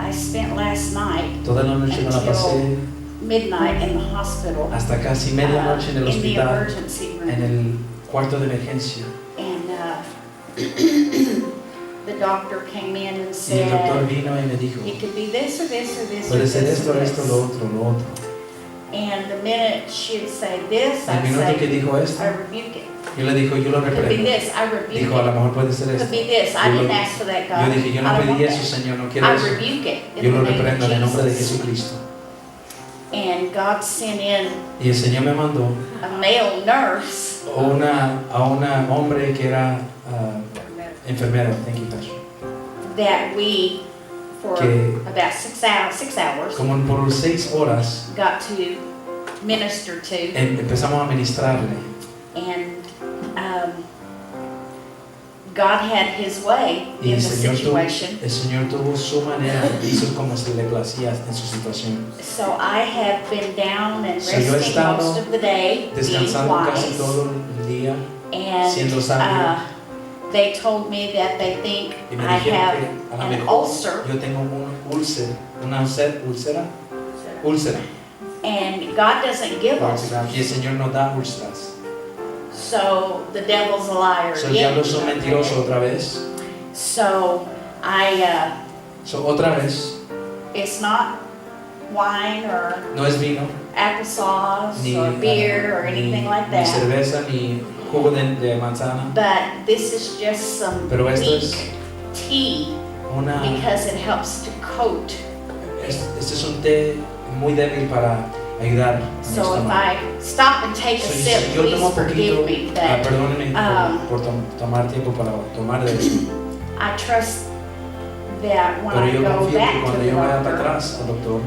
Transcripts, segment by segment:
I spent last night Toda la noche me la pasé midnight in the hospital. hasta casi medianoche en el In the hospital, emergency room. en el cuarto de emergencia. And the doctor came in and Y el doctor said, vino y me dijo, it could be this or this or this or puede ser this esto, or esto, this. lo otro, lo otro. And the minute she'd say this, El I'd minuto que say, dijo esto, I rebuke it. yo le dijo, yo lo Could be reprendo. this, I rebuke Dijo, a lo it. mejor puede ser Could esto. be this, I Yo lo- didn't ask for that, Yo God. dije, yo no I don't pedí want eso, that. Señor, no quiero I eso. rebuke it in Yo the lo name reprendo en el nombre de of Jesus. Jesucristo. And God sent in Y el Señor me mandó a male nurse a una hombre que era enfermera, thank you, Pastor. that we, for Que- about 6 hours, Como por 6 horas got to minister to. empezamos a ministrarle. And God had His way Y in el the situation. Señor tuvo su manera, hizo como se le placía en su situación. So I have been down and So yo he resting estado most of the day, being Descansando casi wise. todo el día, And siendo sabio. they told me that they think Y me I dijeron have que a lo an mejor ulcer, yo tengo una úlcera. and God doesn't give us. Y el Señor nos da úlceras. So the devil's a liar So el diablo es un again. mentiroso otra vez. So So otra vez, it's not wine or no es vino, applesauce ni, or beer or ni, anything like ni that. cerveza, ni jugo de manzana. But this is just some Pero esto weak es tea una, because it helps to coat. este es un té muy débil para ayudar a mi So if estómago. I stop and take a So, sip, si yo please tomo poquito, forgive me that perdónenme por tomar tiempo para tomar de eso. I trust that when Pero I yo go confío que back to cuando the yo vaya para doctor, atrás al doctor,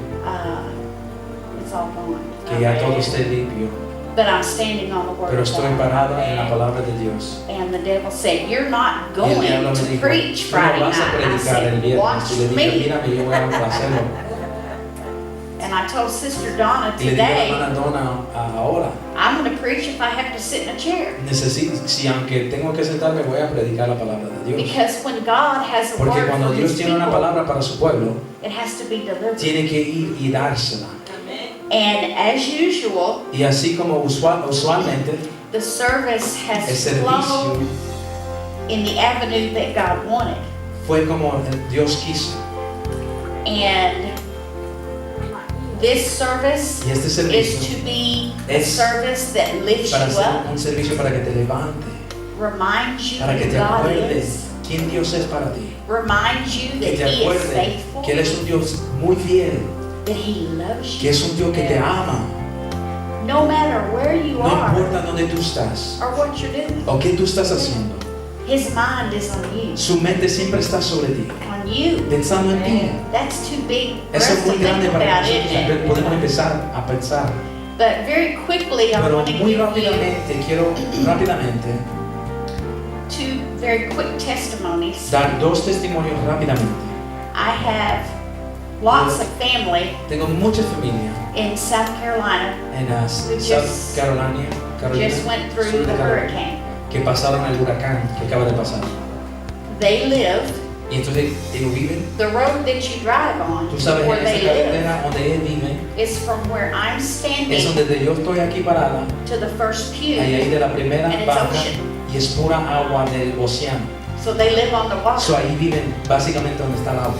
it's all gone. que ya todo esté limpio. But I'm standing on the word Pero of estoy God. parado en la palabra de Dios. And the devil said, you're not Y el going diablo me to dijo, preach "Tú no Friday vas a night. I predicar el said, viernes." watch Y le dije, me. mírame, yo voy a hacerlo. And I told Sister Donna Y le dije a la today, hermana Donna, ahora, I'm going to preach if I have to sit in a chair. si aunque tengo que sentarme, voy a predicar la palabra de Dios. Because when God has a Porque word cuando for Dios His tiene una people, palabra para su pueblo, it has to be delivered. tiene que ir y dársela. And as usual, Y así como usualmente, the service el has servicio flowed in the avenue that God wanted. fue como Dios quiso. And this service Y este is servicio to be a es service that lifts para you ser up, un servicio para que te levante, reminds you para que who te God acuerdes is, quién Dios es para ti, reminds you que that te He is acuerdes faithful, que Él es un Dios muy fiel, that He loves que you, es un Dios que te ama, no matter where you no are importa dónde tú estás or what you're doing. o qué tú estás haciendo, His mind is on you, su mente siempre está sobre ti, on you. pensando en ti. That's too big for Eso us es to muy think grande para about, que isn't nosotros it? podemos empezar a pensar. But very quickly, I Pero want to muy give you rápidamente, quiero rápidamente two very quick testimonies. dar 2 testimonios rápidamente. I have lots of family Tengo mucha familia in South Carolina en who South Carolina, just went sur through de the Carolina, hurricane. que pasaron el huracán que acaba de pasar. They live Y entonces ellos viven, the road that you drive on, tú sabes, where en they esa live, carretera donde ellos viven, is from where I'm es standing donde yo estoy aquí parada, to the first pew. ahí de la primera And it's banca, ocean. y es pura agua del océano. So they live on the water. So ahí viven básicamente donde está el agua.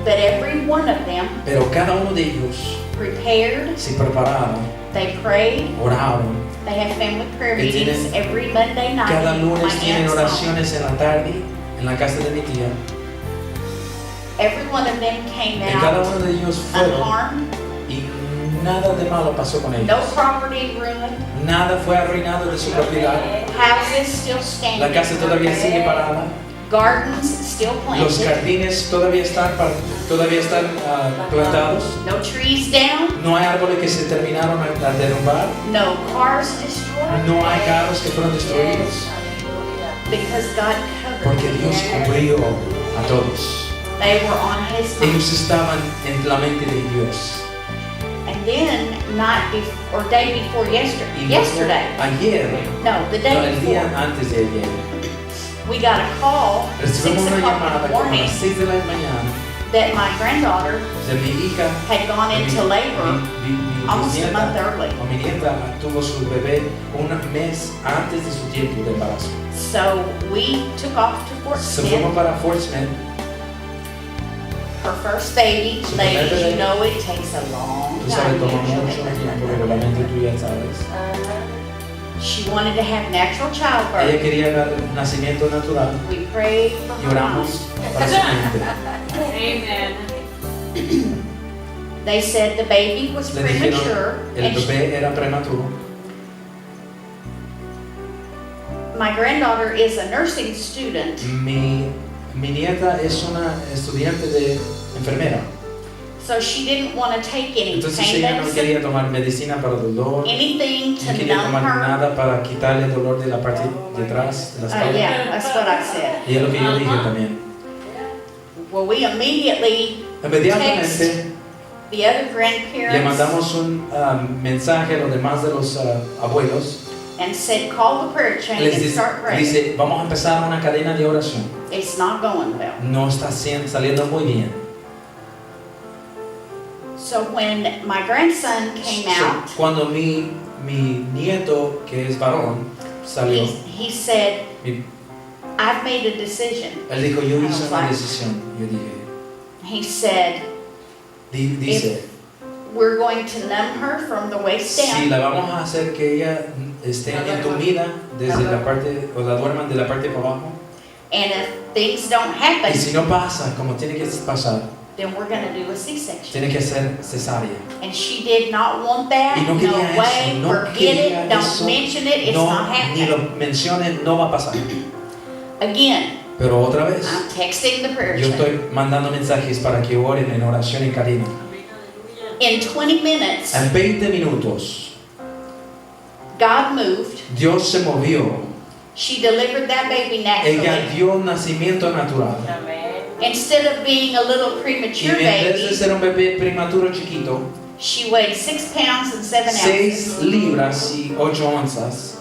But every one of them Pero cada uno de ellos prepared, se prepararon, they prayed, oraron. they have family prayer Y tienen- meetings every Monday night. Cada in my lunes tienen aunt's home. oraciones en la tarde en la casa de mi tía. Every one of them came Y cada out uno de ellos fueron unharmed, y nada de malo pasó con ellos. no property ruined, Nada fue arruinado de su propiedad. houses still standing, La casa todavía sigue parada. gardens still Los planted, jardines todavía están plantados. no trees down, No hay árboles que se terminaron al derrumbar. no cars destroyed, No hay carros que fueron destruidos. because God covered Porque Dios them. cubrió a todos. They were on His mind. Ellos estaban en la mente de Dios. And then day before Y luego, yesterday, ayer, no, the no, day el día before, antes de ayer, we got a call 6 recibimos una o'clock llamada in the como a morning las 6 de la mañana that my granddaughter de mi hija, had gone into labor mi almost a month nieta, early. o mi nieta tuvo su bebé un mes antes de su tiempo de embarazo. So we took off to Fort Se Smith. fuimos para Fort Smith. Her first baby, Su ladies, primer bebé. you know it takes a long Tú sabes, time to toma get mucho there. tiempo, regularmente tú ya sabes. She wanted to have natural Ella childbirth. quería dar nacimiento natural We prayed for y her oramos mom. para su mente. Amen. They said the baby was Le dijeron, premature. el And bebé era prematuro. my granddaughter is a nursing student. Mi nieta es una estudiante de enfermera. So she didn't want to take any Entonces pain ella no medicine, quería tomar medicina para dolor, anything no to quería numb tomar her. nada para quitarle el dolor de la parte de atrás, de la espalda. Yeah, that's what I said. Y es lo que yo dije también. Well, we immediately Inmediatamente the other le grandparents mandamos un mensaje a los demás de los abuelos. and said, call the prayer chain Les and dice, start praying. dice, vamos a empezar una cadena de oración. It's not going well. No está saliendo muy bien. So when my grandson came out, Cuando mi nieto, que es varón, salió, he said, mi- I've made a decision. él dijo, yo hice una Right. decisión. Yo dije, He said, dice, we're going to numb her from the waist si down. la vamos a hacer que ella esté entumida desde la parte, o la duerman de la parte para abajo, And if things don't happen, y si no pasa como tiene que pasar, then we're going to do a C-section. tiene que ser cesárea. And she did not want that. Y no quería No way. eso, no Forget quería it. Don't eso. mention it. It's No, not ni lo happening. mencionen, no va a pasar. Again, Pero otra vez, I'm texting the prayer yo chain. estoy mandando mensajes para que oren en oración en cadena. In 20 minutes, En 20 minutos, God moved. Dios se movió. She delivered that baby Ella naturally. dio nacimiento natural. Instead of being a little Y premature en vez de baby, ser un bebé prematuro chiquito, she weighed 6 pounds and 7 6 ounces. libras y 8 onzas,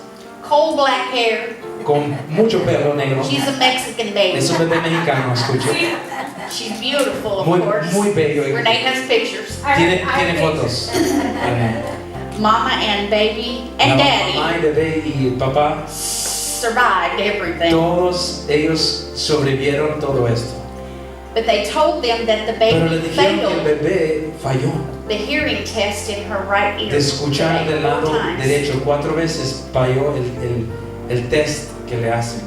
Coal black hair. con mucho pelo negro. She's a Mexican baby. Es un bebé mexicano, escucho. She's beautiful, of Muy, course. muy bello. Renee has pictures. Tiene fotos. Mama and baby La and daddy mamá y bebé y el papá, survived everything. todos ellos sobrevivieron todo esto. But they told them that the Pero le baby dijeron que el failed bebé falló. the hearing test in her right ear. De escuchar del lado 4 times. derecho 4 veces falló el test que le hacen.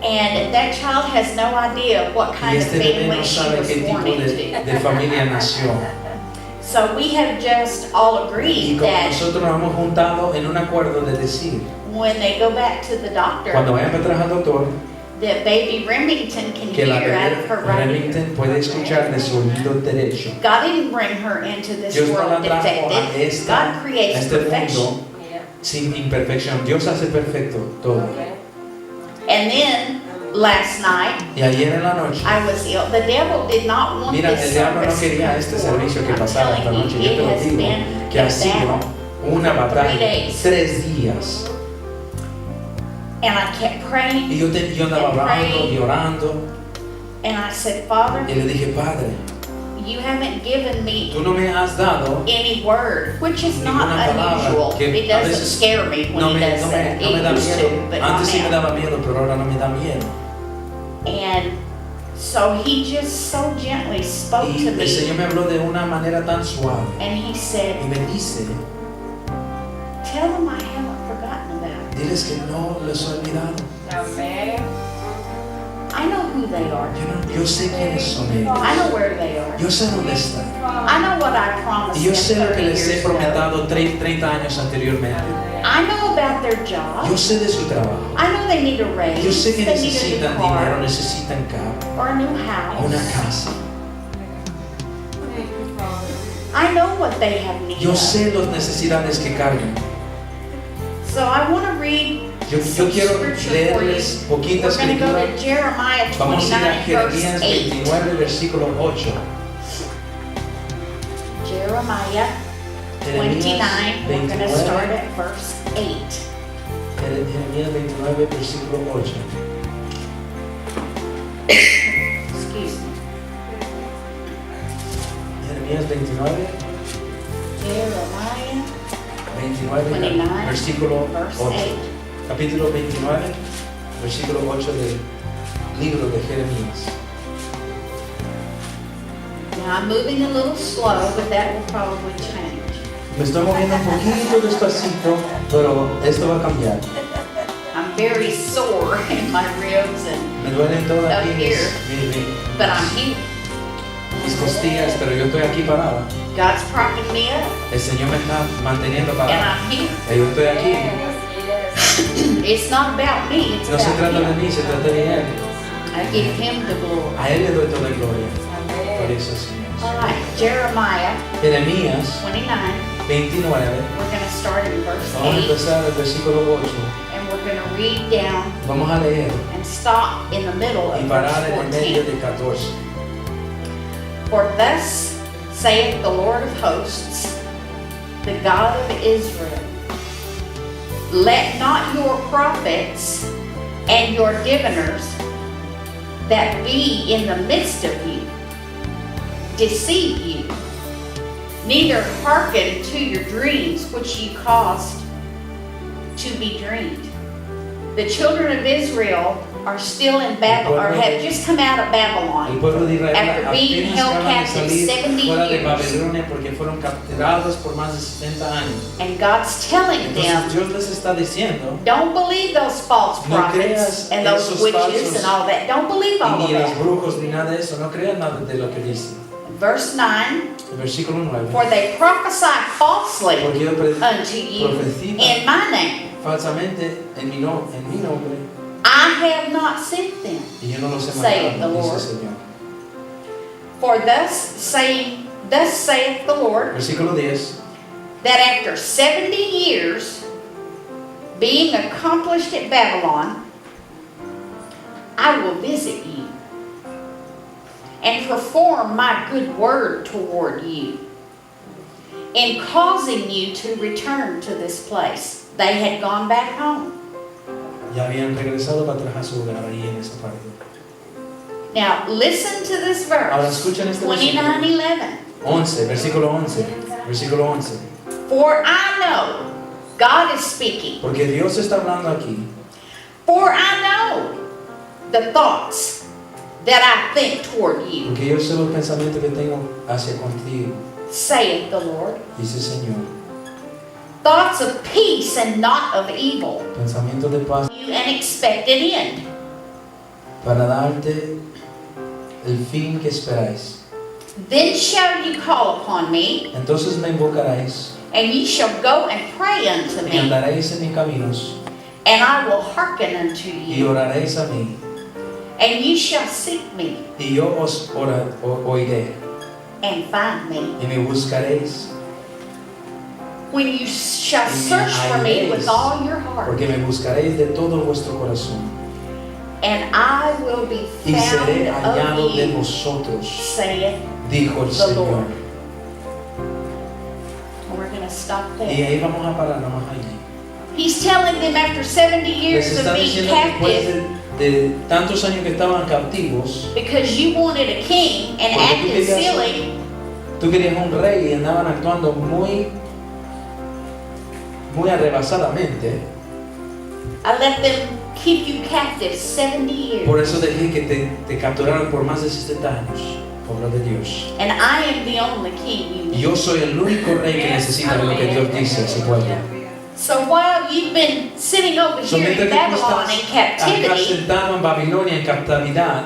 And that child has no idea what Y kind of este bebé family no she sabe was qué born tipo into. de familia nació. So we have just all Y agreed como that nosotros nos hemos juntado en un acuerdo de decir, when they go back to the doctor, cuando vayan para atrás al doctor, that baby Remington can que la hear out of her bebé right ear. Remington puede escuchar de su oído derecho. God didn't bring her into this Dios no la world trajo a defective. God creates este perfection. mundo sin imperfección. Dios hace perfecto todo. And then last night Y ayer en la noche, I was ill. The devil did not want mira, this el diablo no service quería to este come forward. servicio que I'm pasara esta telling noche. you, Yo te it lo has digo, been que a ha sido battle. una 3 batalla, days. 3 días. And I kept praying Y yo andaba orando y orando. and I said, Father, Y le dije, Padre, you haven't given me tú no me has dado any word, which is not ninguna palabra, unusual. que It a doesn't veces scare me when no he me does that. da It used miedo. to, but not Antes sí me now. daba miedo, pero ahora no me da miedo. And so he just so gently spoke Y to el me Señor me habló de una manera tan suave. and he said, Y me dice, tell them I haven't forgotten about it. diles que no les he olvidado. I know who they are. Yo sé quiénes son ellos. I know where they are. Yo sé dónde están. I know what I promised Y yo them sé lo que 30 les he years ago. prometido 30 años anteriormente. I know about their Yo job. sé de su trabajo. I know they need a raise. Yo sé que They need a necesitan new dinero, car necesitan carro, or a new una house. casa. I know what they have need Yo of. sé las necesidades que cargan. So I want to read Yo some quiero scripture for you. leerles poquita We're going to go escritura. to Jeremiah Vamos a ir a 29, verse Jeremías 8. 29, versículo 8. Jeremiah Jeremías 29, we're going to start 29, at verse 8. Jeremías 29, versículo 8. Excuse me. Jeremías 29, Jeremiah 29, 29, versículo verse 8. 8. Capítulo 29, versículo 8 del libro de Jeremías. Now I'm moving a little slow, but that will probably change. Me estoy moviendo un poquito despacito, pero esto va a cambiar. I'm very sore in my ribs, and Me duelen todas Up aquí here. but I'm here. mis costillas, pero yo estoy aquí parada. God's propping me up, El Señor me está manteniendo and parada. I'm here. Y yo estoy aquí. It's not about me, it's No se about trata de Him. mí, se trata de Él. I give Him the glory. A Él le doy toda la gloria. Por eso, Señor. All right, Jeremiah Jeremías 29. 29. We're going to start in verse Vamos a 8, empezar el versículo 8. and we're going to read down Vamos a leer and stop in the middle y of parar verse en el medio 14. de 14. For thus saith the Lord of hosts, the God of Israel, let not your prophets and your diviners that be in the midst of you deceive you, neither hearken to your dreams which ye caused to be dreamed. The children of Israel are still in Babylon, or have just come out of El Babylon. pueblo de Israel After being apenas held acaban de captive salir 70 fuera de years. Babilonia porque fueron capturados por más de 70 años. And God's telling Entonces them, Dios les está diciendo, don't believe those false No prophets creas and those esos witches falsos- and all that. Don't believe all y of ni los that. brujos ni nada de eso, no crean nada de lo que dicen. Verse 9, El versículo 9. for they prophesy falsely Porque ellos unto you profetizan in my name. falsamente en mi nombre I have not sent them. y yo no los he Saith the mandado, dice Lord. el Señor. For thus saith the Lord, Versículo 10. that after 70 years being accomplished at Babylon, I will visit you and perform my good word toward you in causing you to return to this place. They had gone back home. Ya habían regresado para atrás a su hogar ahí en esa parte. Now listen to this Ahora verse, escuchen este 29:11. 11, versículo 11. Versículo 11. For I know, God is speaking, Porque Dios está hablando aquí. for I know the thoughts that I think toward you, Porque yo sé los pensamientos que tengo hacia contigo, saith the Lord. dice el Señor. Thoughts of peace and not of evil, Pensamientos de paz you an expected end. para darte el fin que esperáis. Then shall you call upon me, Entonces me invocaréis and ye shall go and pray unto y me, andaréis en mis caminos and I will hearken unto y you, oraréis a mí and ye shall seek me y yo os oiré and find me. y me buscaréis When you shall y me search for me with hallaréis, all your heart, porque me buscaréis de todo vuestro corazón and I will be y seré found hallado of de you, vosotros, saith dijo el the Señor. Lord. And we're going to stop Y there. ahí vamos a parar nomás allí. He's telling them after 70 Les years of está being diciendo que después captive, de tantos años que estaban cautivos, because you wanted a king and Porque tú acted querías- silly, tú querías un rey y andaban actuando muy arrebasadamente. I let them keep you captive 70 years. Por eso dejé que te capturaran por más de 60 años, pueblo de Dios. And I am the only king you Y need. yo soy el único rey que necesita lo que Dios dice a su pueblo. So while you've been sitting over So, here mientras in que tú Babylon estás in acá captivity, sentado en Babilonia en captividad,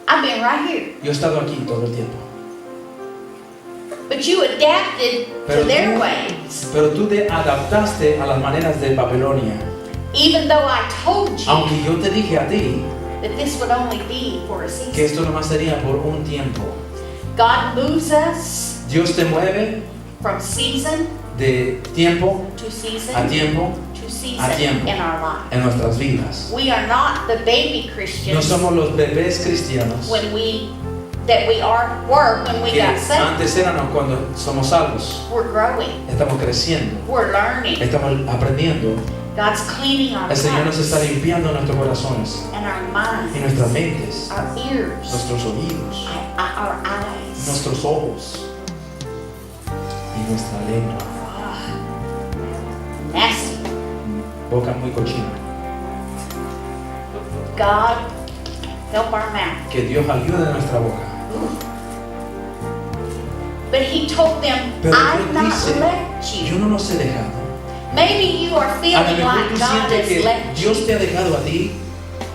I've been right here. yo he estado aquí todo el tiempo. But you adapted Pero to their tú- ways. Pero tú te adaptaste a las maneras de Babilonia. Even though I told you Aunque yo te dije a ti that this would only be for a que season. esto nomás sería por un tiempo. God moves us Dios te mueve from season de tiempo to season a tiempo to a season tiempo. in our life. en nuestras vidas. We are not the baby No Christians somos los bebés cristianos were when we que got saved. antes éramos cuando somos salvos. We're growing. Estamos creciendo, We're learning. estamos aprendiendo God's cleaning our El Señor nos está hearts limpiando nuestros corazones and our y minds, nuestras mentes, our ears, nuestros oídos, our eyes. nuestros ojos y nuestra lengua. Nasty. Boca muy cochina. God, help our mouth. Que Dios ayude a nuestra boca. But he told them, Pero I've Dios not dice, left yo you. no los he dejado. Maybe you are A lo feeling mejor like tú God sientes has que left you. Dios te ha dejado a ti.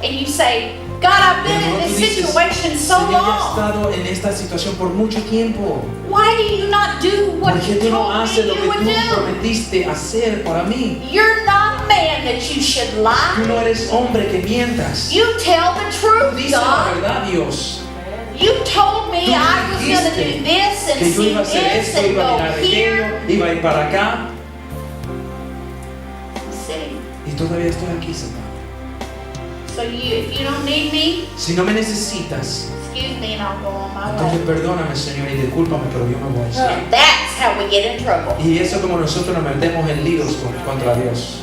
And you say, God, I've been Pero in tú this dices, situation so Señor, ya he long. estado en esta situación por mucho tiempo. Why do you not do what ¿Por qué you tú no told me haces lo que you would tú do? prometiste hacer para mí? You're not a man that you should Tú no lie. eres hombre que mientas. You tell the Tú truth, dices la God. verdad, Dios. You told me Tú I was going to dijiste do this and Que yo see iba a hacer this esto, and iba a go mirar here. aquello, iba a ir para acá. I'm sitting. Y todavía estoy aquí sentado. So if you don't need me, Si no me necesitas, excuse me and I'll go on my entonces way. perdóname, Señor, y discúlpame, pero yo me voy a decir. And that's how we get in trouble. Y eso como nosotros nos metemos en líos contra Dios.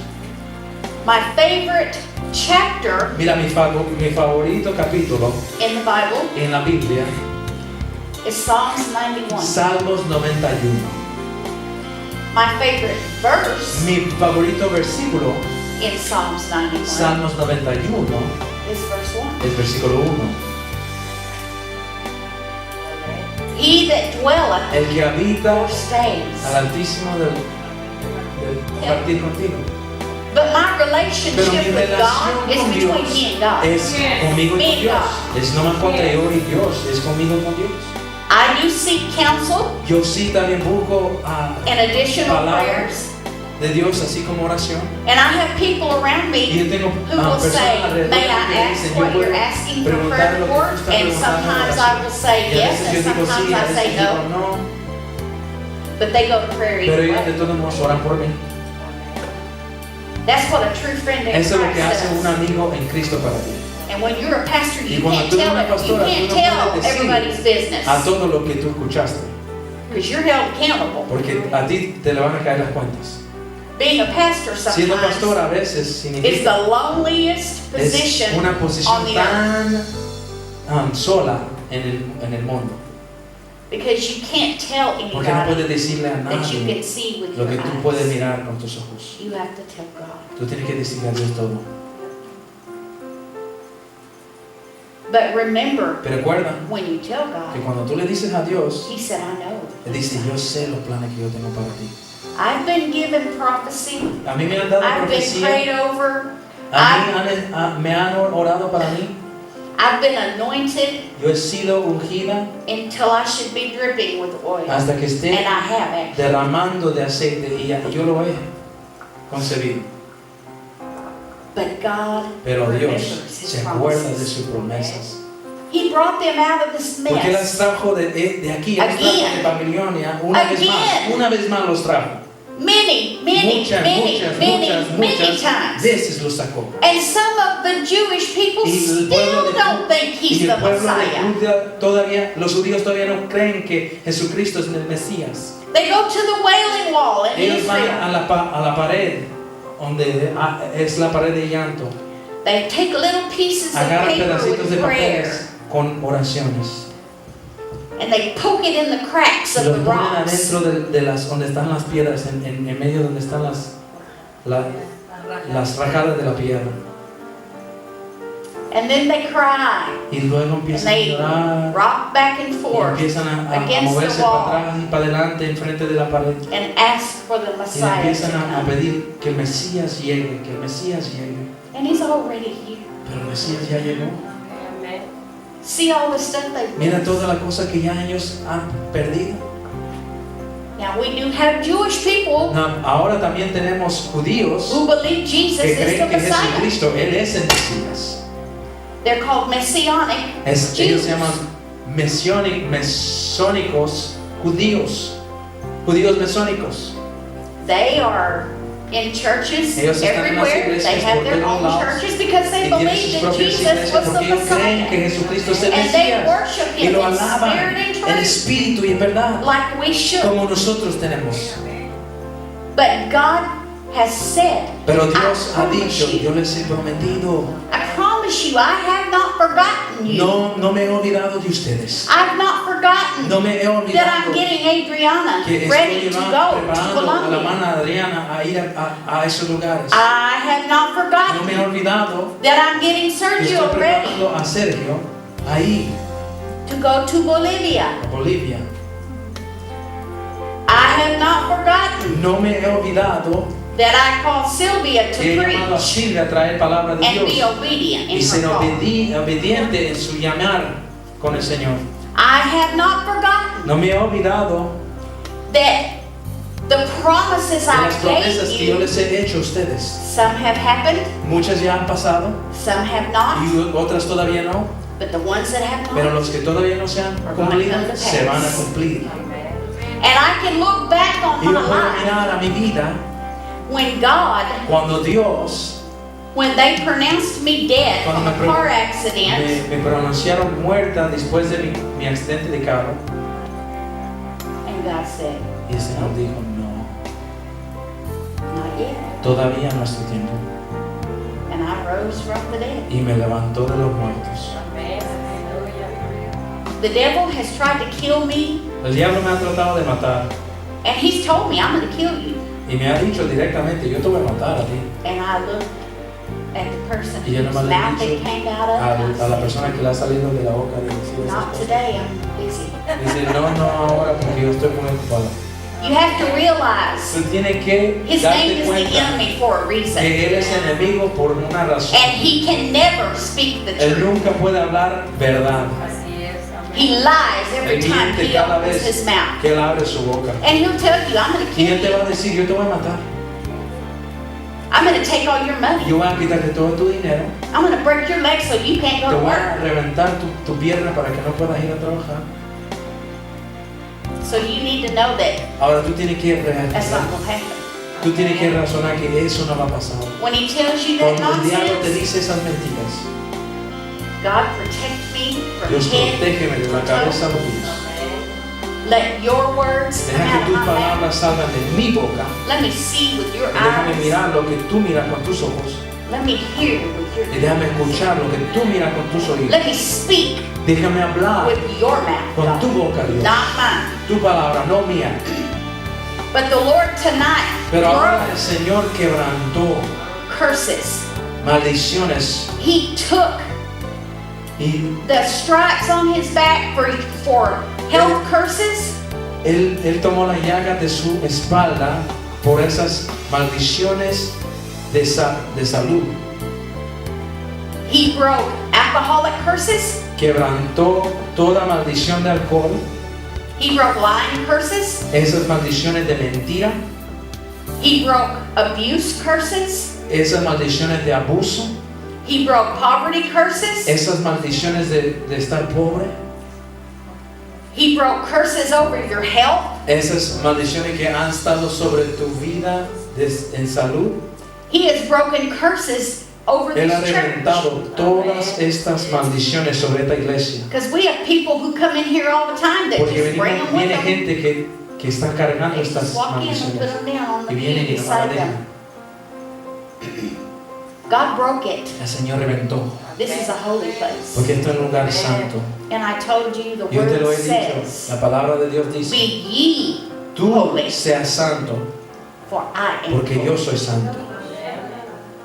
My favorite chapter Mira, mi favorito capítulo in the Bible en la Biblia, is Psalms 91. Salmos 91. My favorite verse Mi favorito versículo, in Psalms 91 Salmos 91, is verse 1. es versículo 1. He that dwelleth El que habita or stays. al Altísimo del compartir contigo. But my Pero relationship mi with relación God is con between Dios me and God. es conmigo y Me con and Dios. God. Es no más contra yo y Dios, es conmigo y con Dios. I do seek counsel Yo sí también busco and additional palabras prayers. de Dios, así como oración. And I have people around Y me yo tengo who will personas say, alrededor may que I dicen, ask yo what puedo you're asking for preguntar prayer lo que for? tú estás And preguntando en sometimes oración. I will say Y a yes, veces and yo digo sometimes sí, a I veces say yo digo no. no. But they go to prayer Pero either ellos de way. todos modos oran por mí. That's what a true friend in Eso es lo que Christ hace un does. amigo en Cristo para ti. And when you're a pastor, Y you cuando can't tú eres tell una it. You pastora, can't tú no tell puedes decir everybody's business a todo lo que tú escuchaste, because you're held accountable. porque a ti te le van a caer las cuentas. Being a pastor Siendo pastor sometimes a veces is significa the loneliest es position una on posición the earth tan sola en el mundo, because you can't tell porque no puedes anybody decirle a that you nadie can see with lo your que tú puedes eyes. mirar con tus ojos. You have to tell God. Tú tienes que decirle a Dios todo. But remember, Pero recuerda when you tell que God, cuando tú le dices a Dios, He said, I know. Él dice, yo sé los planes que yo tengo para ti. I've been given prophecy. A mí me han dado I've been profecía, prayed over. me han orado para mí. I've been anointed Yo he sido ungida until I should be dripping with oil. hasta que And esté I have actually. derramando de aceite y yo lo he concebido. But God Pero Dios remembers His se acuerda de promises. sus promesas. He brought them out of this Porque Él las mess trajo de aquí, Él las trajo Again. de Babilonia una vez más los trajo. many Muchas times. veces los sacó. And some of the Jewish people Y el still pueblo de don't think He's Y the el pueblo de Messiah. Judá todavía, los judíos todavía no creen que Jesucristo es el Mesías. They go to the Wailing Wall in Ellos van Israel. a la pared, donde es la pared de llanto. They take little pieces of Agarran paper pedacitos de with prayer papeles con oraciones. and they poke it in the cracks Y of los the ponen rocks. adentro de las, donde están las piedras, en medio donde están las rajadas de la piedra. And then they cry Y luego and empiezan a they llorar. rock back and Y forth empiezan a against the moverse wall. para atrás y para adelante enfrente de la pared. and ask for the Y Messiah to empiezan a come. pedir que el Mesías llegue, que el Mesías llegue. And He's already here. Pero el Mesías ya llegó. See all the stuff they've Mira done. toda la cosa que ya ellos han perdido. Now we do have Jewish people No, ahora también tenemos judíos who believe Jesus que is the creen que Messiah. Jesucristo, Él es el Mesías. They're called Messianic Ellos Jews. se llaman mesónicos judíos. Judíos mesónicos. They are in churches Ellos están en las everywhere. iglesias They have por their todos own lados. churches because they Y tienen believe sus that propias Jesus iglesias was porque the ellos creen que Messiah. Jesucristo es el And they Mesías. worship Y Him lo in alaban spirit and en truth espíritu y en verdad, like we should. como nosotros tenemos. But God has said, Pero Dios I ha promise dicho, you, yo les he prometido, I promise you, I have not forgotten you. no me he olvidado de ustedes. I've not forgotten No me he that olvidado I'm getting Adriana que ready estoy to go to preparando a la Colombia. hermana Adriana a ir a esos lugares. I have not No forgotten me he olvidado that I'm getting que estoy Sergio ready preparando a Sergio ahí, to go to Bolivia. a Bolivia. I have not forgotten No me he olvidado that I called Sylvia to que he llamado a preach Silvia a traer palabra de and be Dios obedient y in ser her call. obediente en su llamar con el Señor. I have not forgotten No me he olvidado that the promises de I las promesas gave que yo you, les he hecho a ustedes. some have happened, Muchas ya han pasado some have not, y otras todavía no, but the ones that have pero not, los que todavía no se han cumplido se van a cumplir. and I can look back on Y yo my puedo life mirar a mi vida when God, cuando Dios when they pronounced me dead Cuando from a me car accident, me pronunciaron muerta después de mi accidente de carro and God said, y el Señor dijo no, not yet, todavía no es tu tiempo, and I rose from the dead. y me levantó de los muertos. The devil has tried to kill me, El diablo me ha tratado de matar and he's told me, I'm going to kill you. y me ha dicho directamente, yo te voy a matar a ti. And I looked at the person Y yo whose nomás le mouth he it dicho came out of, and a la I persona que le ha salido de la boca de decir said, esas not cosas. today, I'm busy. Dice, no ahora porque yo estoy muy ocupado. You have to realize Tú tienes que his name darte is the cuenta enemy for a reason. que Él es enemigo por una razón. And he can never speak the Él truth. nunca puede hablar verdad. He lies every Él time miente he cada opens vez his mouth. que Él abre su boca. And he'll tell you, I'm going to Y kill Él te va you. a decir, yo te voy a matar. I'm going to take all your money. Yo voy a quitarte todo tu dinero. I'm going to break your leg so you can't go Te to voy a work. reventar tu pierna para que no puedas ir a trabajar. So you need to know that Ahora tú tienes que that's not reaccionar. going to happen. Tú tienes que razonar que eso no va a pasar. When he tells you that Cuando el diablo te nonsense, dice esas mentiras, God protect me from Dios head protégeme de la to cabeza a toe. los pies. Let your words come Deja out que of tus my mouth. palabras salgan de mi boca. Let me see with your Y déjame eyes. mirar lo que tú miras con tus ojos. Let me hear with your Y déjame escuchar lo que tú miras con tus oídos. Let me speak Déjame hablar with your mouth, con tu God, boca, Dios. not mine. Tu palabra, no mía. But the Lord tonight Pero ahora broke el Señor quebrantó curses. maldiciones He took y the stripes on his back for health curses. Él tomó las llagas de su espalda por esas maldiciones de salud. He broke alcoholic curses. Quebrantó toda maldición de alcohol, He broke lying curses. esas maldiciones de mentira, He broke abuse curses. esas maldiciones de abuso, He broke poverty curses. esas maldiciones de estar pobre, He broke curses over your health. esas maldiciones que han estado sobre tu vida en salud. He has broken curses over Él this ha reventado church. todas estas maldiciones sobre esta iglesia. Because we have people who come in here all the time that Porque just bring them with viene them. gente que está cargando They estas just walk in and put maldiciones. them down on the Y vienen pew y no la beside dejan. them. God broke it. El Señor reventó. This is a holy place. Porque esto es un lugar santo. And I told you the Yo te lo word he dicho. says, La palabra de Dios be dice, ye tú holy, seas santo for I am porque holy. yo soy santo.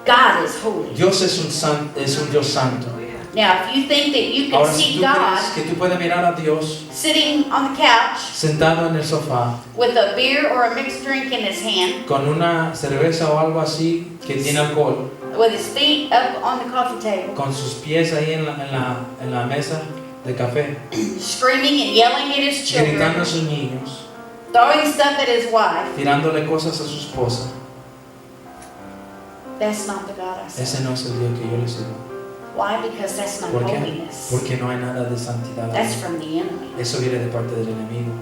God is holy. Dios es un Dios santo. Now, if you think that you can Ahora, si see tú God crees que tú puedes mirar a Dios sitting on the couch sentado en el sofá with a beer or a mixed drink in his hand, con una cerveza o algo así que tiene alcohol, with his feet up on the coffee table, con sus pies ahí en la mesa de café, screaming and yelling at his gritando a children, sus niños, throwing stuff at his wife, tirándole cosas a su esposa, that's not the God I serve. ese no es el Dios que yo le sirvo. Why? Because that's not ¿Por qué? holiness. Porque no hay nada de santidad That's ahí. from the enemy. Eso viene de parte del enemigo.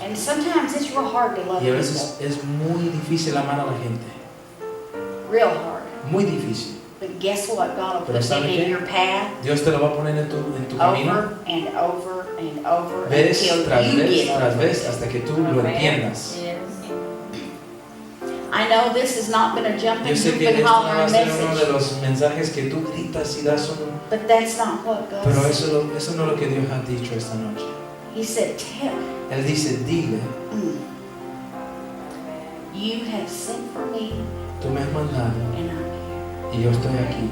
And sometimes it's real hard to love Y a people. veces es muy difícil amar a la gente. Real hard. Muy difícil. But guess what? God will Pero put ¿sabe them qué? in your path Dios te lo va a poner en tu camino. over and over and over Vez until tras you vez get tras over vez it. hasta que tú lo entiendas. I know this is not going to jump Yo and sé hoop que and esto no va holler a and ser uno de message, los mensajes que tú gritas y das un... but that's not what God Pero said. eso no es lo que Dios ha dicho esta noche. He said, tell Él dice, dile, you have sent for me tú me has mandado and I'm here. y yo estoy aquí.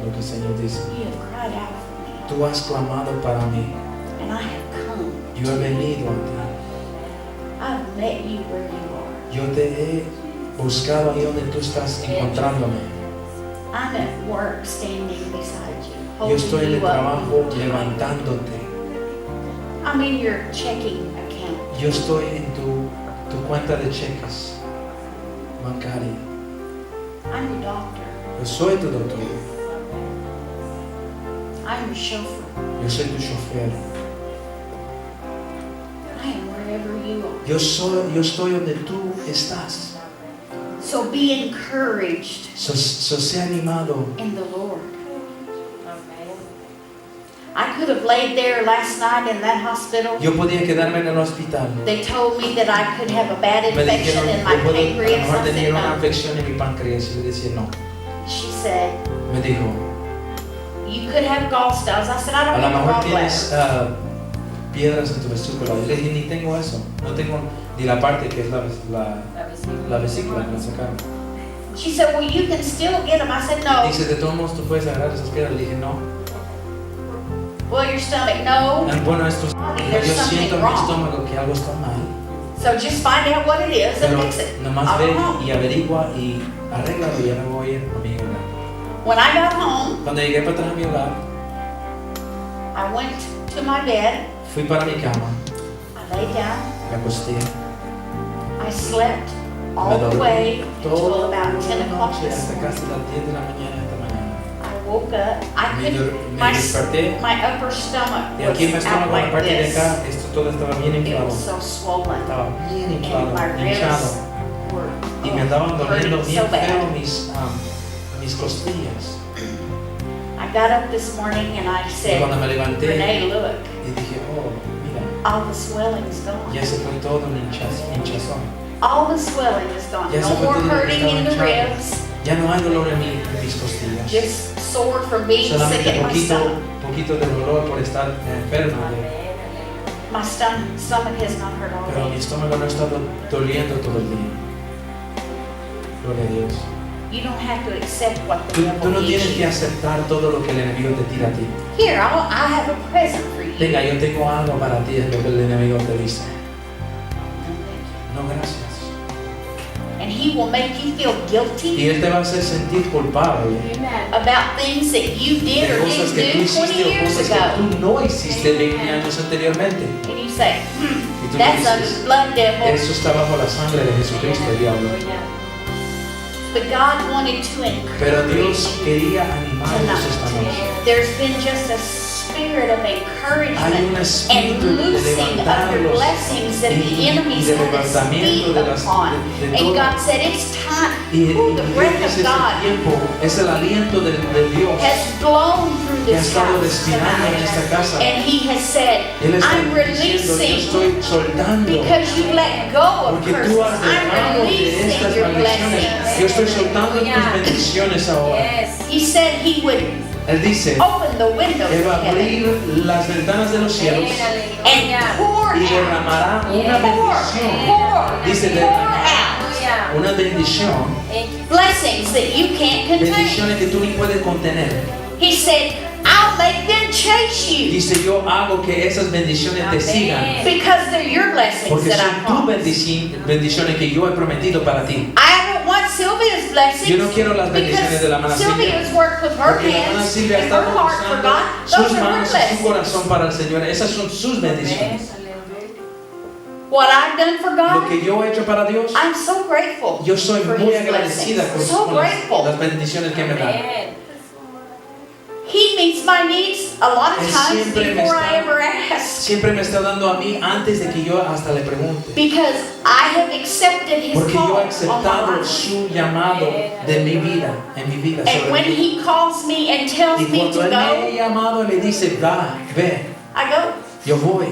Lo que el Señor dice. You have cried out for me Tú has clamado para mí. and I have come. Yo he venido a ti. I've met you where you are. Yo te he buscado ahí donde tú estás encontrándome. I'm at work standing beside you, Yo estoy en holding el you up. trabajo levantándote. I'm in your checking account. Yo estoy en tu cuenta de cheques bancaria. I'm your doctor. Yo soy tu doctor. I'm your chauffeur. Yo soy tu chofer. I am wherever you are. Yo estoy donde tú estás. So be encouraged Sé animado. in the Lord. I could have laid there last night in that hospital. Yo podía quedarme en el hospital. They told me that I could have a bad Me infection dijeron in my que a lo pancreas. mejor I tenía said una no. infección en mi páncreas y le decía no. She said, Me dijo, you could have gallstones. I said, I a don't lo have a mejor tienes gallbladder. piedras en tu vesícula. Y le dije, ni tengo eso. No tengo ni la parte que es la vesícula que la sacaron. She said, well, you can still get them. I said, no. Dice, de todos modos tú puedes agarrar esas piedras. Le dije, no. Well, your stomach, no. Bueno, yo There's siento something en mi wrong. estómago que algo está mal. So just find out what it is and Pero fix it. nomás I ve don't know. y averigua y arréglalo y ya me voy a ir a mi hogar. When I got home, Cuando llegué para atrás a mi hogar, I went to my bed. fui para mi cama, I lay down. me acosté, I slept all me the dormí way toda until about 10 la o'clock noche this hasta morning. casi las 10 de la mañana esta mañana. I woke up. I Me couldn't. My desperté upper stomach y aquí en mi was estómago, out en la like parte de this. acá, esto todo estaba bien It inflado. was so swollen. Estaba bien And inflado, my hinchado. ribs were Y me andaban doliendo hurting bien so bad. feo mis costillas. I got up this morning and I Y said, cuando me levanté Renee, look, y dije, oh, mira, all the swelling is gone. ya se fue todo un hinchazón. All the swelling is gone. Ya se No fue more todo lo que hurting in the estaba hinchado. ribs. Ya no hay dolor en mis costillas. Just sore from being sick Solamente at my stomach. poquito de dolor por estar enfermo. My stomach has not hurt all Pero mi day. estómago no está doliendo todo el día. Gloria a Dios. You don't have to accept what the Tú devil no tienes gives que you. aceptar todo lo que el enemigo te tira a ti. Here, I have a present for you. Venga, yo tengo algo para ti, es lo que el enemigo te dice. No, gracias. And he will make you feel Y guilty él te va a hacer sentir culpable about things that you did de or cosas que tú didn't do 20 hiciste o years cosas que ago. tú no hiciste 20 años anteriormente. And you say, Y tú that's dices, under the blood devil. eso está bajo la sangre de Jesucristo, diablo. But God wanted to Pero encourage Dios you quería animarnos esta tonight. noche. There's been just a spirit of Hay encouragement un and espíritu de loosing of the levantarlos blessings that the y enemy's de had his levantamiento feet de las upon. de And todo. God said, it's time. Y Ooh, the Dios breath dice, of ese God tiempo es el aliento de Dios has blown through que ha this estado house respirando en esta tonight. casa. And He has said, Él está I'm diciendo, yo releasing estoy soltando. because you let go of Porque curses. tú has I'm dejado de releasing estas your maldiciones. blessings. Yo estoy soltando tus bendiciones ahora. He said He would Él dice open the windows que va of a heaven abrir las ventanas de los cielos and pour y out, derramará una bendición. pour Dice, out derramará una bendición, blessings that you can't contain. bendiciones que tú ni puedes contener. He said, I'll make them chase you Dice, yo hago que esas bendiciones te sigan. because they're your blessings Porque that I son tus promised. bendiciones que yo he prometido para ti. I don't want Sylvia's blessings Yo no quiero las bendiciones de la hermana because Sylvia's worked with her Porque la hermana hands Silvia ha and her estado heart for usando God. sus Those are her manos y su blessings. corazón para el Señor. Esas son sus bendiciones. What I've done for Lo God, que yo he hecho para Dios, I'm so grateful yo soy for muy His agradecida blessings. con, So con grateful. las bendiciones que me da. He meets my needs a lot of Él times siempre me before está- I ever ask. Siempre me está dando a mí antes de que yo hasta le pregunte. Because I have accepted His Porque call yo he on my aceptado life. su llamado de mi vida, en mi vida. And Sobre when mí. He calls me and tells Y me cuando to Él me ha go, llamado y me dice, va, ve, I go. yo voy.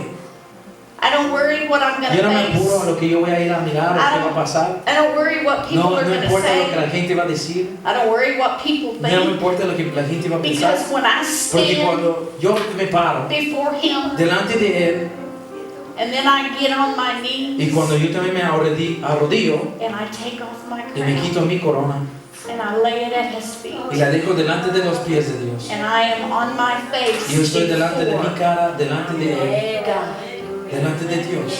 I don't worry what I'm going Yo no me to apuro a face. lo que yo voy a ir a mirar o qué va a pasar. I don't worry what people No, are no going to importa lo que la say. gente va a decir. I don't worry what people No me think. importa lo que la gente va a pensar. Because when I Porque stand cuando yo me paro before Him, delante de Él and then I get on my knees, y cuando yo también me arrodillo and I take off my y me crown, quito mi corona and I lay it at His feet, y la dejo delante de los pies de Dios. and I am on my face Y yo estoy delante de mi before cara, delante de Él, God. delante de Dios.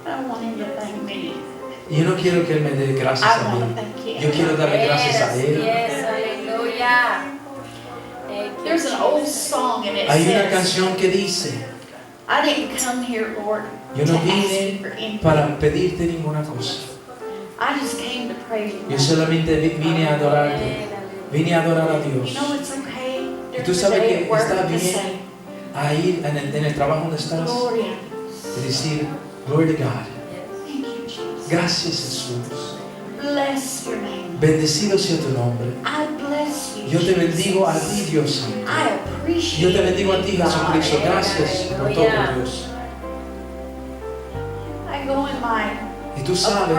I don't want Him to thank me. Y yo no quiero que Él me dé gracias I a want to mí. thank Yo Him. quiero darle gracias a Él. There's an old song, and it Hay una says, canción que dice, I didn't come here, Lord, yo to no ask you vine for anything. para pedirte ninguna cosa. I just came to praise you. Yo solamente vine a adorarte. Vine a adorar a You Dios. know it's okay Y during tú the sabes day que at work está to bien say, ahí en el trabajo donde estás Gloria. y decir, Glory to God. Thank you, Jesus. Gracias Jesús. Bless your name. Bendecido sea tu nombre. I bless you. Yo te bendigo a Jesus. ti, Dios Santo. I appreciate Yo te bendigo a ti, you, God. Jesucristo. Gracias por todo, Dios. I go in my Y tú sabes,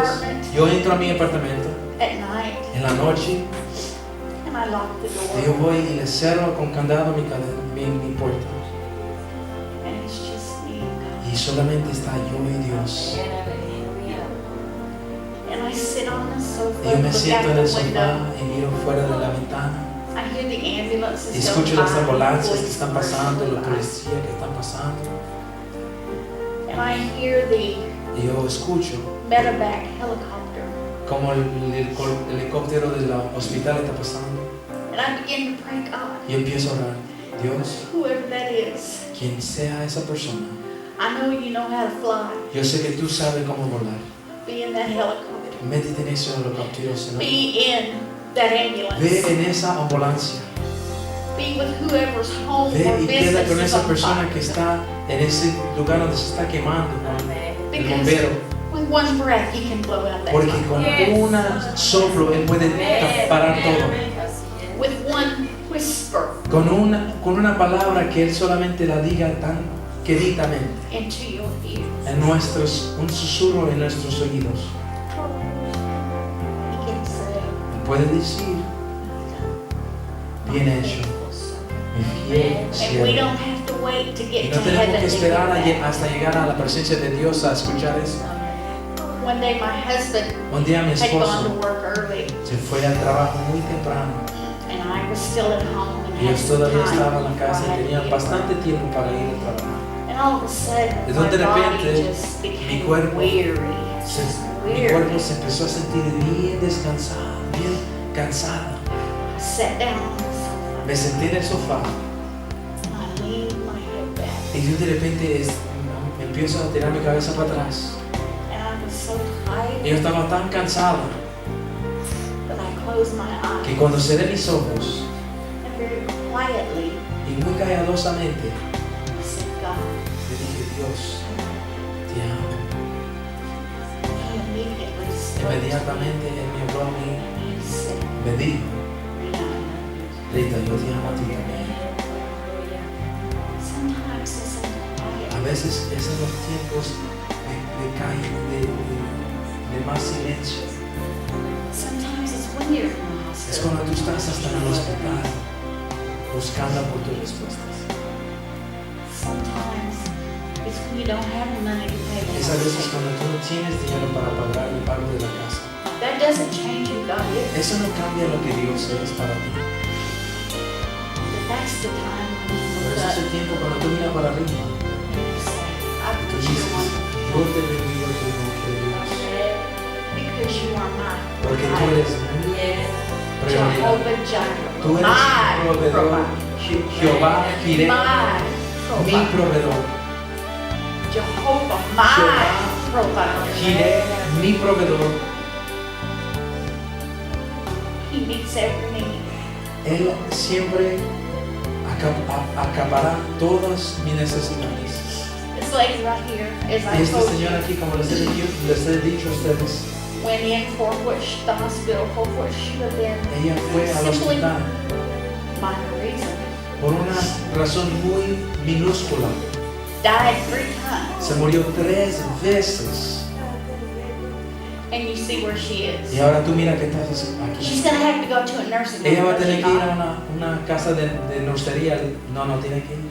yo entro a mi apartamento at night en la noche and I lock the y yo door, voy y le cierro con candado mi puerta. and it's just me and God. Y solamente está yo y Dios. And I sit on the sofa, Y yo me look out siento en el the sofá window. y miro fuera de la ventana. I hear the ambulances Y escucho las go by, ambulancias que police están cars pasando, go los by. policías que están pasando. And I hear the Y yo escucho medevac helicopter. como el helicóptero del hospital está pasando. And I begin to pray, God, Y empiezo a orar. Dios, whoever that is, quien sea esa persona, I know you know how to fly. yo sé que tú sabes cómo volar. Be in that helicopter. Métete en ese helicóptero, Señor. Be in that Ve ambulance. en esa ambulancia. Be with whoever's home Ve or y queda business con is esa on persona fire. que está en ese lugar donde se está quemando, con el Because bombero. with one breath, He can blow out that Porque fire. con un soplo Él puede parar todo. With one whisper Con una palabra que Él solamente la diga tan queridamente. into your ears, Un susurro en nuestros oídos. He can say, Él puede decir, bien hecho, mi fiel and we siervo. don't have to wait to Y get no to tenemos heaven que to esperar get that. hasta llegar a la presencia de Dios a escuchar eso. One day my husband Un día mi had gone to esposo work early, se fue al trabajo muy temprano and I was still at home and y yo had some todavía time estaba en la before casa I y had to tenía get bastante work. tiempo para ir a trabajar. And all of a sudden, De my de repente, body just became cuerpo weary. Mi cuerpo se empezó a sentir bien descansado, bien cansado. I sat down on the sofa. Me senté en el sofá And I leaned my head back. y yo de repente me empiezo a tirar mi cabeza para atrás. And I was so Y yo tired estaba tan cansado that I closed my eyes. que cuando cerré mis ojos And very quietly, y muy calladosamente I said, God. le dije, Dios, te amo. He immediately spoke to me. Inmediatamente Él me habló a mí, He said, me dijo, Rita, I love you. Rita, yo te amo a ti también. Sometimes it's in the quiet. A veces es en los tiempos de más silencio. Sometimes it's when you're in the Es hospital. cuando tú estás hasta en el hospital buscando por tus respuestas. Sometimes it's when you don't have the money to pay the Es a veces house. cuando tú no tienes dinero para pagar el pago de la casa. That doesn't change who God is. Eso no cambia lo que Dios es para ti. But that's the time when you Pero look ese es up el tiempo cuando tú miras para arriba. and you say, I Tú put you dices, on yo te bendigo tu nombre, Dios. because you are my Porque tú provider. eres mi prioridad. Jehovah Jireh, Tú eres my mi proveedor. provider. Jehová Jireh, My mi provider. proveedor. Jehovah, my Jehová provider. Jireh, mi proveedor. He meets every need. Él siempre acapará todas mis necesidades. This lady right here, as I Y este told señor you, aquí, como les he dicho a ustedes, went in for the hospital for what should have been ella fue al simply hospital minor reason. por una razón muy minúscula. died 3 times. Se murió 3 veces. And you see where she is. Y ahora tú mira que estás She's aquí. going to have to go to a nursing home. Ella va a does tener she que ir a not? una casa de nursería. No tiene que ir.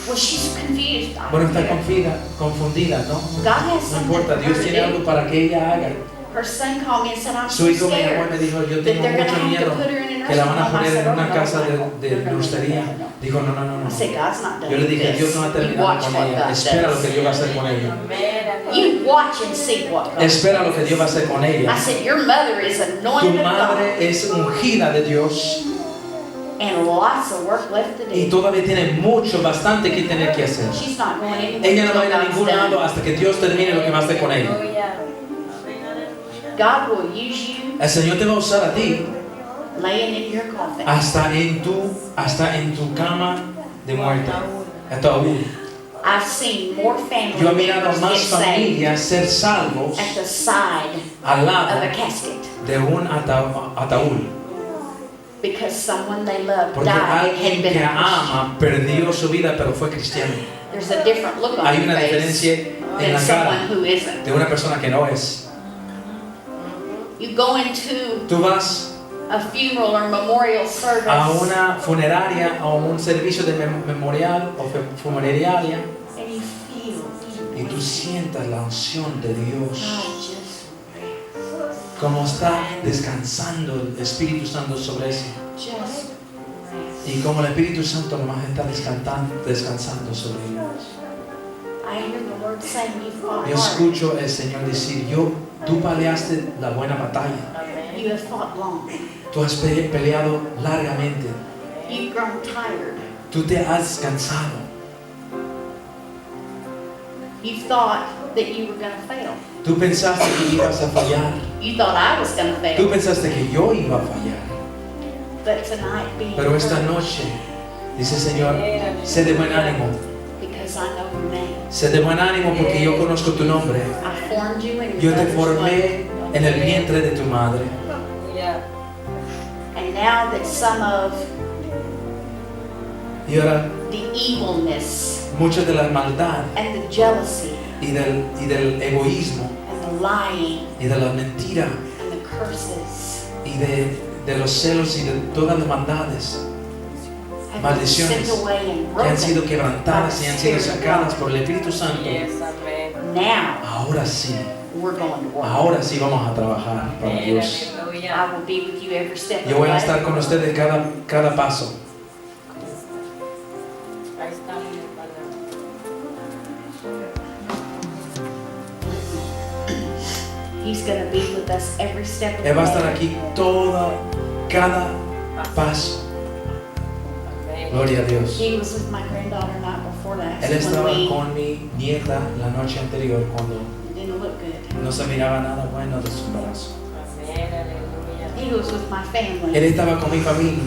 Well, she's confused. I Bueno, don't está care. confundida, ¿no? God has No something importa, for Dios her to tiene do. algo para que ella haga. Her son called me and said, I'm Su so hijo me llamó y scared me dijo, yo that tengo they're going to mucho have to miedo put her in a que la nursing van a home. I poner said, en oh, una no, casa Michael. de No, no, no, nursería. no, no. Dijo, no. I said, God's not done Yo le with dije, this. Dios no ha You terminado watch con what ella. God Espera lo que does. Dios va a hacer con ella. You watch and see what God Espera lo que Dios va a hacer con I ella. said, your mother is Tu anointed of God madre es ungida de Dios and lots of work left to y do. todavía tiene bastante que tener que hacer. She's not going anywhere Ella no va a ir a until ningún God's lado done. hasta que Dios termine lo que va a hacer con ella. God will use you El Señor te va a usar a ti laying in your coffin. hasta en tu cama de muerte. Ataúd. I've seen more family Yo he mirado members más get saved familias ser salvos at the side al of lado a casket de un ataúd. because someone they loved Porque died and had alguien been que a Christian. ama perdió su vida pero fue cristiano. There's a different look on Hay your una face diferencia en than la someone cara who isn't. de una persona que no es. You go into Tú vas a funeral or memorial service a una funeraria o un servicio de memorial o funeraria and you feel y tú sientas la unción de Dios. God just Como está descansando el Espíritu Santo sobre eso. rest. Y como el Espíritu Santo nomás está descansando sobre ellos. I hear the Lord saying you fought Yo hard. escucho el Señor decir, tú peleaste la buena batalla. You have fought long. Tú has peleado largamente. You've grown tired. Tú te has cansado. You thought that you were going to fail. Tú pensaste que ibas a fallar. You thought I was going to Tú fail. pensaste que yo iba a fallar. But tonight be Pero esta encouraged noche, dice el Señor, sé de buen ánimo. because I know your name. Sé de buen ánimo porque yo conozco tu nombre. I formed you in Yo your te mother's womb. formé en el vientre de tu madre. And now that some of Y ahora, the evilness mucha de la maldad and the jealousy y del egoísmo and the lying y de la mentira and the curses y de los celos y de todas las maldades have been Maldiciones sent away and que han broken sido quebrantadas y han sido by the Spirit of sacadas God. por el Espíritu Santo. Now Ahora sí, we're going to work. ahora sí vamos a trabajar para Dios. I will be with you every step of Yo the voy a way. estar con ustedes cada paso. He's going to be with us every step of Él va a the estar way. aquí cada paso. Gloria a Dios. He was with my granddaughter night before last Él estaba when we con mi nieta la noche anterior cuando didn't look good. no se miraba nada bueno de su embarazo. He was with my family Él estaba con mi familia,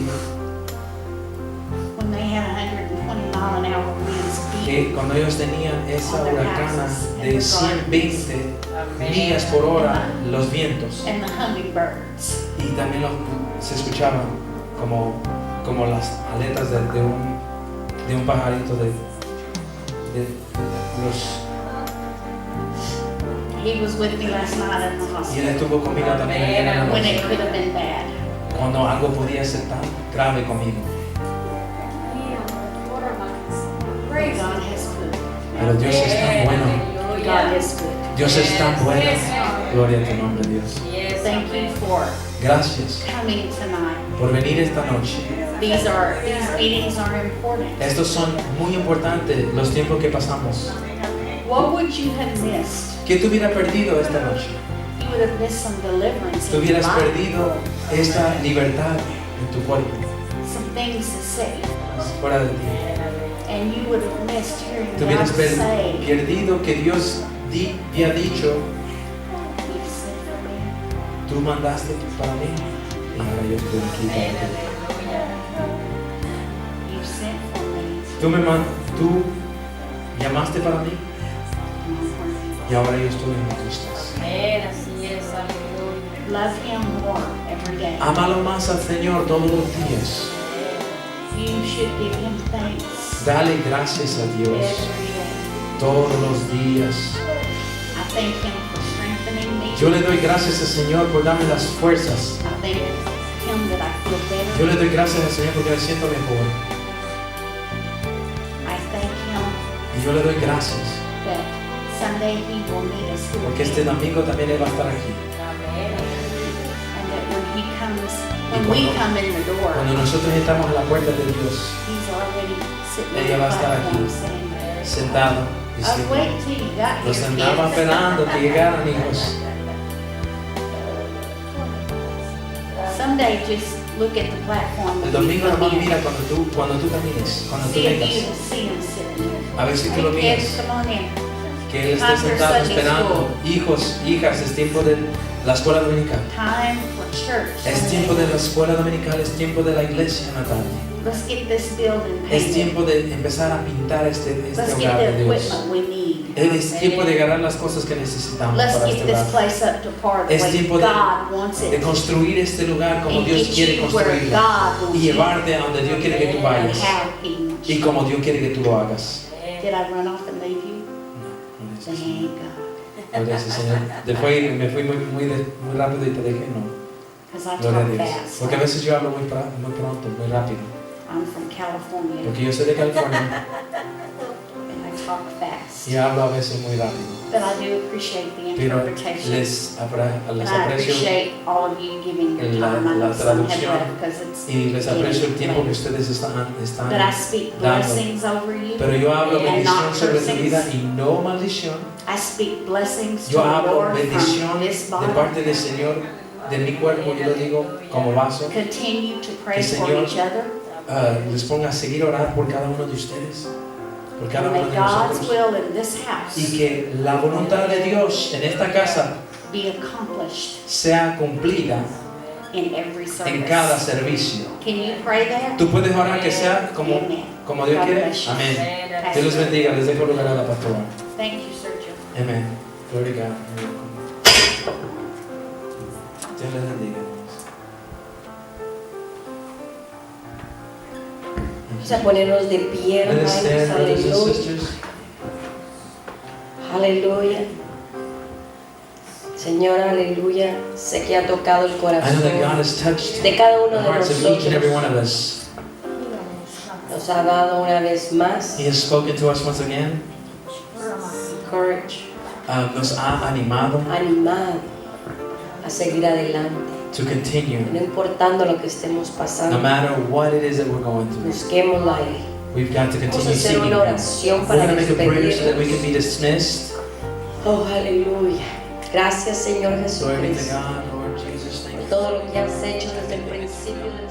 when they had 120-mile-an-hour winds beating. que cuando ellos tenían esa huracana de 120 millas por hora los vientos And the hummingbirds. y también se escuchaban como las aletas de un pajarito de los. He was with me last night in the Y él hospital estuvo conmigo también ayer en la when noche, it could have been bad. cuando algo podía ser tan grave conmigo. God has put. Pero Dios es tan bueno. God is good. Dios es tan bueno. Gloria a tu nombre, Dios. Thank you for Gracias coming tonight. por venir esta noche. These meetings are important. Estos son muy importantes los tiempos que pasamos. What would you have missed? ¿Qué te hubiera perdido esta noche? You would have missed some deliverance Te in your hubieras life. perdido esta libertad en tu cuerpo, Some things to say. fuera de ti. And you would have missed hearing Te God hubieras say, perdido que Dios te ha dicho, "You sent for me." tú mandaste para mí y ahora yo estoy aquí para ti. You sent for me. Tú llamaste para mí y ahora yo estoy en donde tú estás. Love Him more every day. Ámalo más al Señor todos los días. You should give Him thanks Dale gracias a every Dios day. todos los días. I thank Him for strengthening me. Yo le doy gracias al Señor por darme las fuerzas. I thank Him that I feel better. Yo le doy gracias al Señor porque me siento mejor. I thank Him Y yo le doy gracias that Sunday He will meet us here porque este again. domingo también Él va a estar aquí. And that when He comes, when we come in the door, Cuando nosotros entramos a la puerta de Dios, He's already sitting on Ella the va a estar platform aquí, saying, sentado, I was diciendo, waiting till you got los here, andaba kid. esperando que llegaran, hijos. Someday just look at the platform. El when you domingo come nomás in. mira cuando tú camines, cuando tú See if vengas, you see Him sitting there. a ver si tú lo Hey, miras, kids, come on in. que Él esté sentado esperando. Hijos, hijas, es tiempo de la escuela dominical. Time for church. Es tiempo de la escuela dominical, es tiempo de la iglesia natal. Let's get this building Es painted. tiempo de empezar a pintar este Let's get hogar the de Dios. equipment we need. Es tiempo de agarrar las cosas que necesitamos Let's para get este this hogar. place up to par the Es way tiempo God wants de it. construir este lugar como And Dios get quiere you where construirlo God wants y you llevarte a donde Dios quiere que tú and vayas how He wants y you. como Dios quiere que tú lo hagas. Did I run off and leave you? No, no Thank God. gracias, Señor. Me fui muy rápido y te dejé, no. Because I Gloria a talk Dios. fast. Porque a veces yo hablo muy pronto, muy rápido. I'm from California Porque yo soy de California and I talk fast. y hablo a veces muy rápido. But I do appreciate the Pero interpretation. les And I aprecio appreciate all of you giving your time. I know la some have traducción left because it's y les aprecio el tiempo que late. ustedes están But I speak dando. blessings over you. Pero yo hablo and bendición not sobre tu cursings. vida y no maldición. I speak blessings to Yo the hablo Lord bendición from this de body. parte del Señor, de mi cuerpo, yo lo digo como vaso. Continue to pray El for Señor each other. Les ponga a seguir orar por cada uno de ustedes, por cada And uno may de God's nosotros. will in this Y house que la voluntad de Dios en esta casa be accomplished sea cumplida in every en cada service. servicio. Can you pray that? Tú puedes orar que sea como Dios God quiere. bless you. Amén. Pastor. Dios los bendiga. Les dejo lugar a la pastora. Thank you, Sergio. Amén. Gloria a God. Dios les bendiga. Vamos a ponernos de pie, Let us hermanos. stand, brothers and Aleluya. sisters. Aleluya. Señor, aleluya. Sé que ha tocado el I know that God corazón has touched de cada the uno de hearts of each and every one nosotros. of us. Nos ha dado una vez más He has spoken to us once again. courage, Nos ha animado animado a seguir adelante. to continue, No importando lo que estemos no pasando, matter what it is that we're going through. busquémoslo a Él. We've got to Vamos a continue hacer seeking una Him. oración We're para going to make a prayer so that we can despedirnos. be dismissed. Oh, aleluya. Gracias, Señor Glory be to Jesucristo, God, Lord Jesus. Thank por you. todo lo que has hecho desde el principio de